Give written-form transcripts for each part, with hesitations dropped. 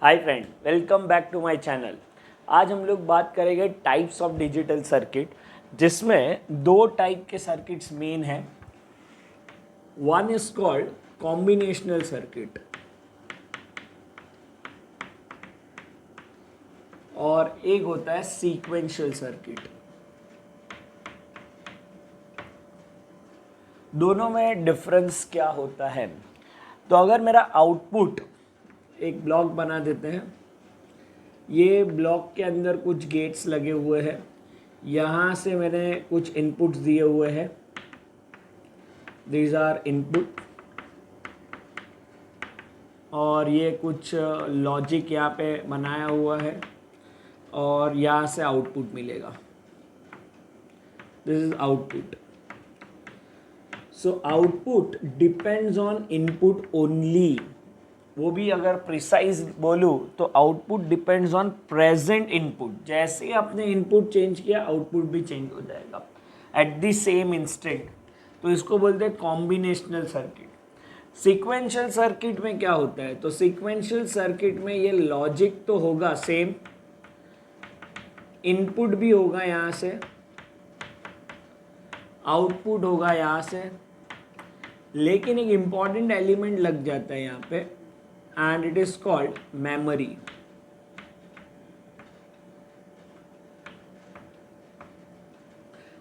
Hi friend, welcome back to my channel. आज हम लोग बात करेंगे टाइप्स ऑफ डिजिटल सर्किट, जिसमें दो टाइप के सर्किट्स मेन हैं। One is called combinational circuit और एक होता है सीक्वेंशियल सर्किट। दोनों में डिफरेंस क्या होता है? तो अगर मेरा आउटपुट, एक ब्लॉक बना देते हैं, ये ब्लॉक के अंदर कुछ गेट्स लगे हुए हैं, यहाँ से मैंने कुछ इनपुट्स दिए हुए हैं, दीज आर इनपुट, और ये कुछ लॉजिक यहाँ पे बनाया हुआ है और यहाँ से आउटपुट मिलेगा। This is output. So output depends on input only. वो भी अगर प्रिसाइज बोलूँ तो output depends on present input. जैसे ही आपने इनपुट चेंज किया, आउटपुट भी चेंज हो जाएगा एट द सेम इंस्टेंट। तो इसको बोलते हैं कॉम्बिनेशनल सर्किट। सीक्वेंशियल सर्किट में क्या होता है? तो सीक्वेंशियल सर्किट में ये लॉजिक तो होगा सेम, इनपुट भी होगा यहाँ से, आउटपुट होगा यहाँ से, लेकिन एक इम्पॉर्टेंट एलिमेंट लग जाता है यहाँ पे, and it is called memory.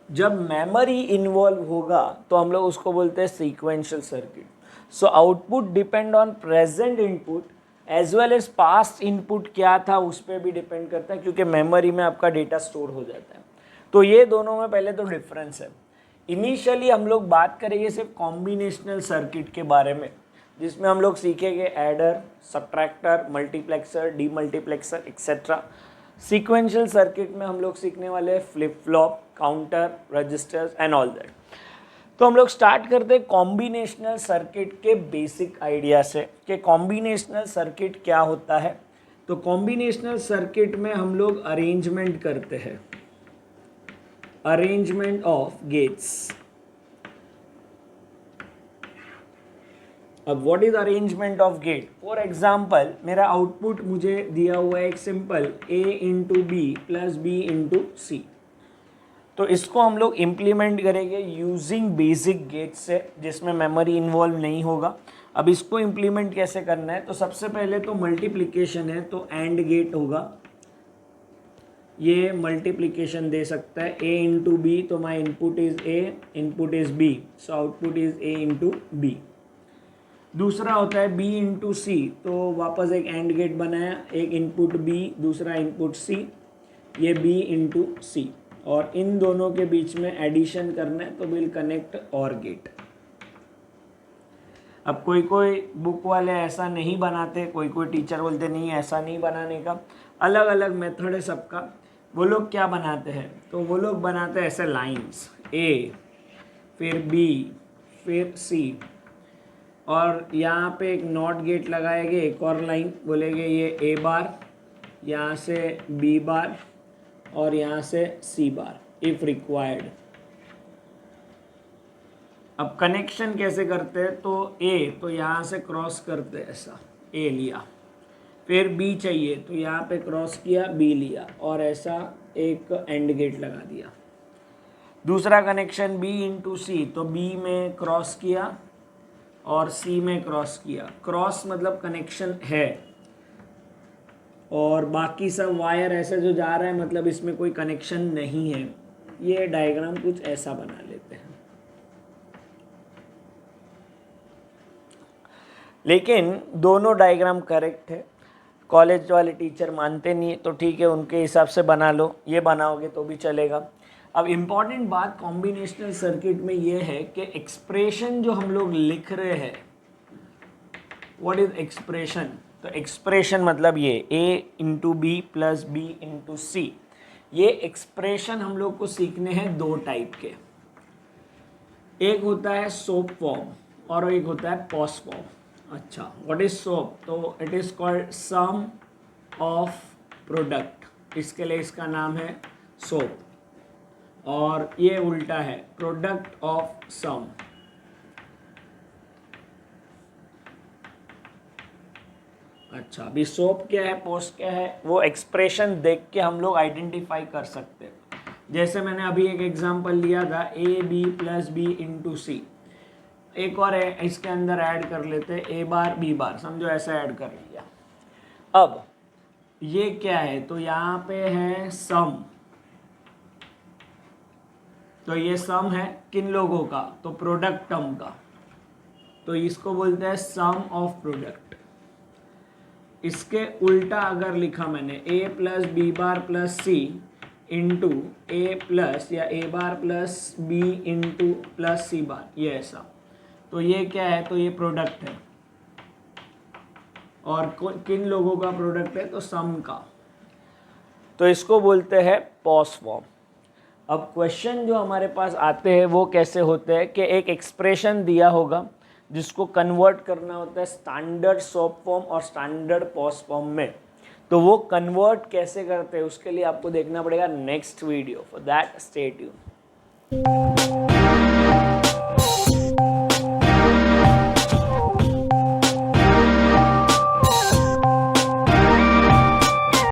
जब मेमोरी इन्वॉल्व होगा तो हम लोग उसको बोलते हैं sequential circuit. So output depend on present input as well as past input क्या था उस पर भी डिपेंड करता है, क्योंकि मेमोरी में आपका डेटा स्टोर हो जाता है। तो ये दोनों में पहले तो डिफरेंस है। इनिशियली हम लोग बात करेंगे सिर्फ कॉम्बिनेशनल सर्किट के बारे में, जिसमें हम लोग सीखेंगे adder, subtractor, multiplexer, demultiplexer etcetera. Sequential circuit में हम लोग सीखने वाले हैं flip flop, counter, registers and all that. तो हम लोग स्टार्ट करते हैं कॉम्बिनेशनल सर्किट के बेसिक आइडिया से कि कॉम्बिनेशनल सर्किट क्या होता है। तो कॉम्बिनेशनल सर्किट में हम लोग अरेंजमेंट करते हैं, अरेंजमेंट ऑफ गेट्स। अब what is arrangement of gate? For example, मेरा आउटपुट मुझे दिया हुआ है एक simple a into B plus B into C. तो इसको हम लोग इम्प्लीमेंट करेंगे यूजिंग बेसिक गेट से, जिसमें मेमोरी इन्वॉल्व नहीं होगा। अब इसको इम्प्लीमेंट कैसे करना है? तो सबसे पहले तो मल्टीप्लिकेशन है, तो एंड गेट होगा। ये मल्टीप्लिकेशन दे सकता है a इंटू बी, तो my input is a, input is b, so output is a into B. दूसरा होता है b इंटू सी, तो वापस एक एंड गेट बनाया, एक इनपुट b, दूसरा इनपुट c, ये b इंटू सी, और इन दोनों के बीच में एडिशन करना है, तो विल कनेक्ट और गेट। अब कोई कोई बुक वाले ऐसा नहीं बनाते, कोई कोई टीचर बोलते नहीं ऐसा नहीं बनाने का, अलग अलग मेथड है सबका। वो लोग क्या बनाते हैं? तो वो लोग बनाते हैं ऐसे लाइंस, a फिर b फिर c, और यहाँ पे एक नॉट गेट लगाएंगे, एक और लाइन बोलेंगे ये a बार, यहाँ से b बार और यहाँ से c बार इफ रिक्वायर्ड। अब कनेक्शन कैसे करते हैं? तो a तो यहाँ से क्रॉस करते हैं, ऐसा a लिया, फिर b चाहिए तो यहाँ पे क्रॉस किया, b लिया, और ऐसा एक एंड गेट लगा दिया। दूसरा कनेक्शन b इंटू सी, तो b में क्रॉस किया और C में क्रॉस किया। क्रॉस मतलब कनेक्शन है, और बाकी सब वायर ऐसे जो जा रहा है मतलब इसमें कोई कनेक्शन नहीं है। ये डायग्राम कुछ ऐसा बना लेते हैं। लेकिन दोनों डायग्राम करेक्ट है। कॉलेज वाले टीचर मानते नहीं, तो ठीक है, उनके हिसाब से बना लो, ये बनाओगे तो भी चलेगा। अब इम्पॉर्टेंट बात कॉम्बिनेशनल सर्किट में ये है कि एक्सप्रेशन जो हम लोग लिख रहे हैं, व्हाट इज एक्सप्रेशन? तो एक्सप्रेशन मतलब ये a into B plus B into C. ये एक्सप्रेशन हम लोग को सीखने हैं दो टाइप के। एक होता है सोप फॉर्म और एक होता है पॉस फॉर्म। अच्छा, व्हाट इज सोप? तो it is called sum of product, इसके लिए इसका नाम है सोप। और ये उल्टा है, प्रोडक्ट ऑफ सम। अच्छा, अच्छा, अभी सोप क्या है, पोस्ट क्या है, वो एक्सप्रेशन देख के हम लोग आइडेंटिफाई कर सकते हैं। जैसे मैंने अभी एक एग्जांपल लिया था A B plus B into C, एक और है इसके अंदर ऐड कर लेते ए बार बी बार, समझो ऐसा ऐड कर लिया। अब ये क्या है, तो यहाँ पे है सम, तो ये सम है किन लोगों का, तो प्रोडक्ट टर्म का, तो इसको बोलते हैं सम ऑफ प्रोडक्ट। इसके उल्टा अगर लिखा मैंने ए प्लस बी बार प्लस सी इंटू ए प्लस या ए बार प्लस बी इंटू प्लस सी बार, ये ऐसा, तो ये क्या है, तो ये प्रोडक्ट है, और किन लोगों का प्रोडक्ट है, तो सम का, तो इसको बोलते हैं पॉस फॉर्म। अब क्वेश्चन जो हमारे पास आते हैं वो कैसे होते हैं कि एक एक्सप्रेशन दिया होगा जिसको कन्वर्ट करना होता है स्टैंडर्ड सोप फॉर्म और स्टैंडर्ड पॉस फॉर्म में, तो वो कन्वर्ट कैसे करते हैं उसके लिए आपको देखना पड़ेगा next video. For that stay tuned.